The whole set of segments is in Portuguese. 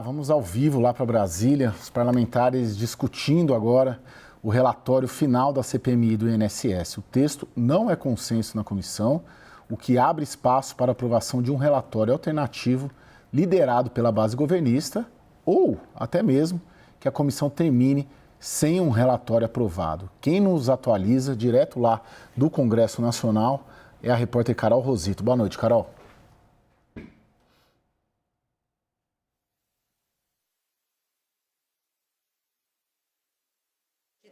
Vamos ao vivo lá para Brasília, os parlamentares discutindo agora o relatório final da CPMI do INSS. O texto não é consenso na comissão, o que abre espaço para a aprovação de um relatório alternativo liderado pela base governista ou até mesmo que a comissão termine sem um relatório aprovado. Quem nos atualiza direto lá do Congresso Nacional é a repórter Carol Rosito. Boa noite, Carol.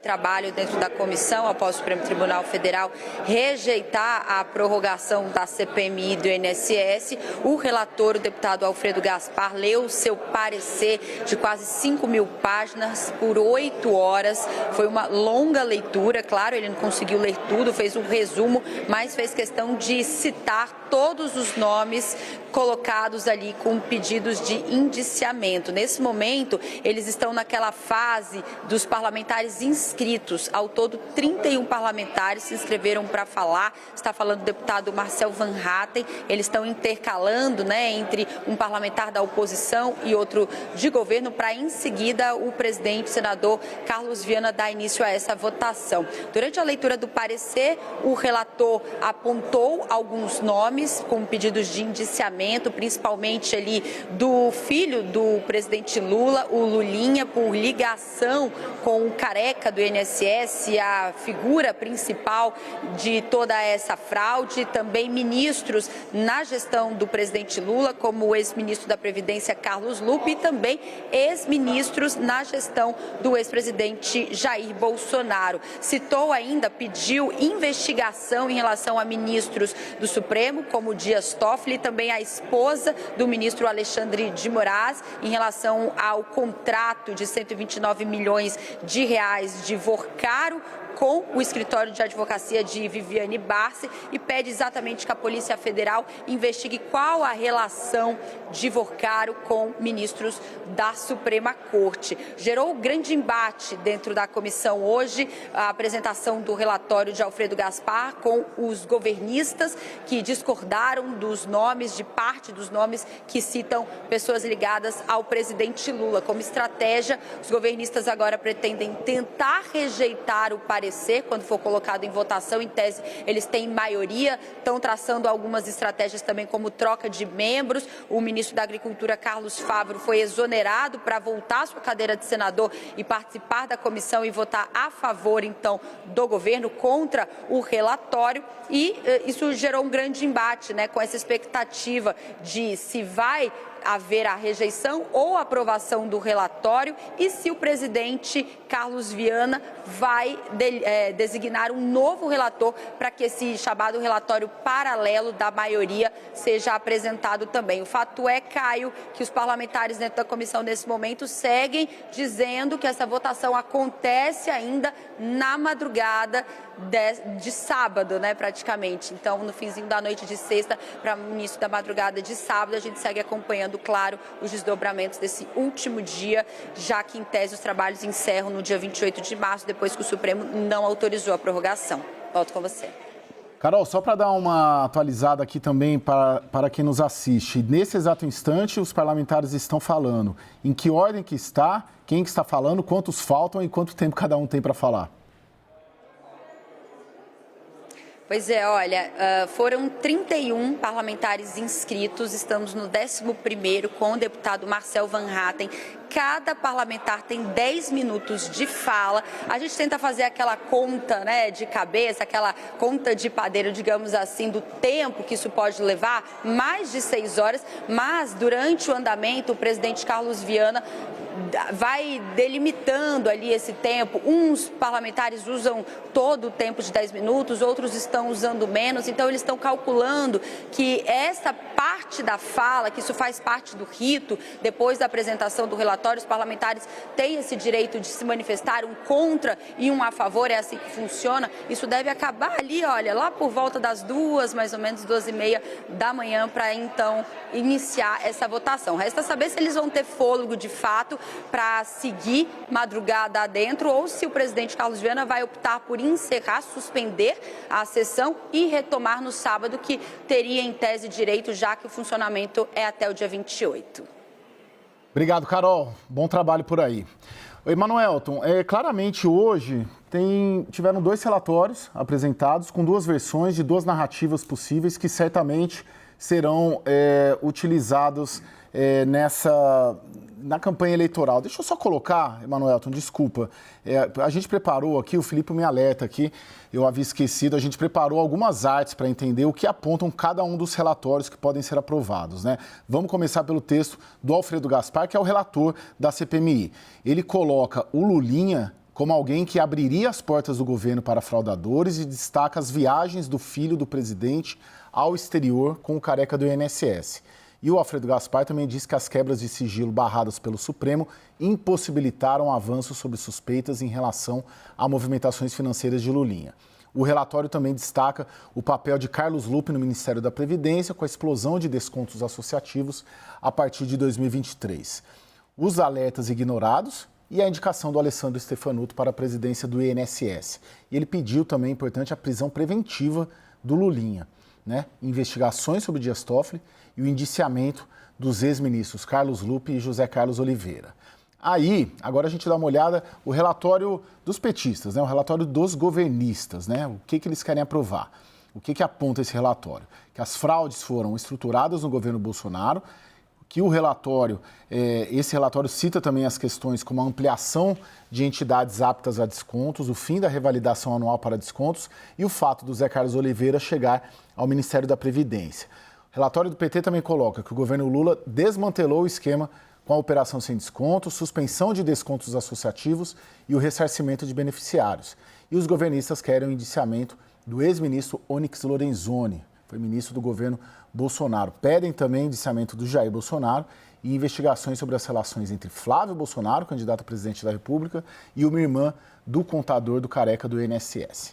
Trabalho dentro da comissão, após o Supremo Tribunal Federal rejeitar a prorrogação da CPMI do INSS, o relator, o deputado Alfredo Gaspar, leu seu parecer de quase 5.000 páginas por 8 horas. Foi uma longa leitura, claro, ele não conseguiu ler tudo, fez um resumo, mas fez questão de citar todos os nomes colocados ali com pedidos de indiciamento. Nesse momento, eles estão naquela fase dos parlamentares inscritos. Ao todo, 31 parlamentares se inscreveram para falar. Está falando o deputado Marcel Van Hatten. Eles estão intercalando, entre um parlamentar da oposição e outro de governo, para em seguida o presidente, senador Carlos Viana, dar início a essa votação. Durante a leitura do parecer, o relator apontou alguns nomes com pedidos de indiciamento, principalmente ali do filho do presidente Lula, o Lulinha, por ligação com o careca do INSS, a figura principal de toda essa fraude. Também ministros na gestão do presidente Lula, como o ex-ministro da Previdência Carlos Lupe, e também ex-ministros na gestão do ex-presidente Jair Bolsonaro. Citou ainda, pediu investigação em relação a ministros do Supremo, como Dias Toffoli, e também a esposa do ministro Alexandre de Moraes, em relação ao contrato de 129 milhões de reais de Vorcaro com o escritório de advocacia de Viviane Barsi, e pede exatamente que a Polícia Federal investigue qual a relação de Vorcaro com ministros da Suprema Corte. Gerou grande embate dentro da comissão hoje a apresentação do relatório de Alfredo Gaspar, com os governistas que discordaram dos nomes, de parte dos nomes que citam pessoas ligadas ao presidente Lula. Como estratégia, os governistas agora pretendem tentar rejeitar o parecer quando for colocado em votação. Em tese, eles têm maioria, estão traçando algumas estratégias também, como troca de membros. O ministro da Agricultura, Carlos Favaro, foi exonerado para voltar à sua cadeira de senador e participar da comissão e votar a favor, então, do governo, contra o relatório. E isso gerou um grande embate, com essa expectativa de se vai haver a rejeição ou aprovação do relatório e se o presidente Carlos Viana vai designar um novo relator para que esse chamado relatório paralelo da maioria seja apresentado também. O fato é, Caio, que os parlamentares dentro da comissão nesse momento seguem dizendo que essa votação acontece ainda na madrugada de sábado, praticamente. Então, no finzinho da noite de sexta para o início da madrugada de sábado, a gente segue acompanhando, claro, os desdobramentos desse último dia, já que, em tese, os trabalhos encerram no dia 28 de março, depois que o Supremo não autorizou a prorrogação. Volto com você. Carol, só para dar uma atualizada aqui também para quem nos assiste. Nesse exato instante, os parlamentares estão falando. Em que ordem que está, quem que está falando, quantos faltam e quanto tempo cada um tem para falar? Pois é, olha, foram 31 parlamentares inscritos, estamos no 11º com o deputado Marcel Van Hatten. Cada parlamentar tem 10 minutos de fala. A gente tenta fazer aquela conta, de cabeça, aquela conta de padeiro, digamos assim, do tempo que isso pode levar, mais de 6 horas, mas durante o andamento o presidente Carlos Viana vai delimitando ali esse tempo. Uns parlamentares usam todo o tempo de 10 minutos, outros estão usando menos, então eles estão calculando que essa parte da fala, que isso faz parte do rito, depois da apresentação do relatório, os parlamentares têm esse direito de se manifestar, um contra e um a favor, é assim que funciona. Isso deve acabar ali, olha, lá por volta das 2, mais ou menos 2h30 da manhã, para então iniciar essa votação. Resta saber se eles vão ter fôlego de fato para seguir madrugada adentro, ou se o presidente Carlos Viana vai optar por encerrar, suspender a sessão e retomar no sábado, que teria em tese direito, já que o funcionamento é até o dia 28. Obrigado, Carol. Bom trabalho por aí. Emanuelton, claramente hoje tiveram 2 relatórios apresentados com 2 versões de 2 narrativas possíveis que certamente serão utilizados na campanha eleitoral. Deixa eu só colocar, Emanuelton, desculpa, a gente preparou aqui, o Filipe me alerta aqui, eu havia esquecido, a gente preparou algumas artes para entender o que apontam cada um dos relatórios que podem ser aprovados, né? Vamos começar pelo texto do Alfredo Gaspar, que é o relator da CPMI. Ele coloca o Lulinha como alguém que abriria as portas do governo para fraudadores e destaca as viagens do filho do presidente ao exterior com o careca do INSS. E o Alfredo Gaspar também diz que as quebras de sigilo barradas pelo Supremo impossibilitaram avanços sobre suspeitas em relação a movimentações financeiras de Lulinha. O relatório também destaca o papel de Carlos Lupe no Ministério da Previdência com a explosão de descontos associativos a partir de 2023. Os alertas ignorados e a indicação do Alessandro Stefanuto para a presidência do INSS. E ele pediu também, importante, a prisão preventiva do Lulinha, né? Investigações sobre Dias Toffoli e o indiciamento dos ex-ministros Carlos Lupe e José Carlos Oliveira. Aí, agora a gente dá uma olhada, o relatório dos petistas, né? O relatório dos governistas, né? O que eles querem aprovar? O que aponta esse relatório? Que as fraudes foram estruturadas no governo Bolsonaro, que esse relatório cita também as questões como a ampliação de entidades aptas a descontos, o fim da revalidação anual para descontos e o fato do Zé Carlos Oliveira chegar ao Ministério da Previdência. O relatório do PT também coloca que o governo Lula desmantelou o esquema com a operação sem desconto, suspensão de descontos associativos e o ressarcimento de beneficiários. E os governistas querem o indiciamento do ex-ministro Onyx Lorenzoni, foi ministro do governo Bolsonaro. Pedem também indiciamento do Jair Bolsonaro e investigações sobre as relações entre Flávio Bolsonaro, candidato a presidente da República, e uma irmã do contador do careca do INSS.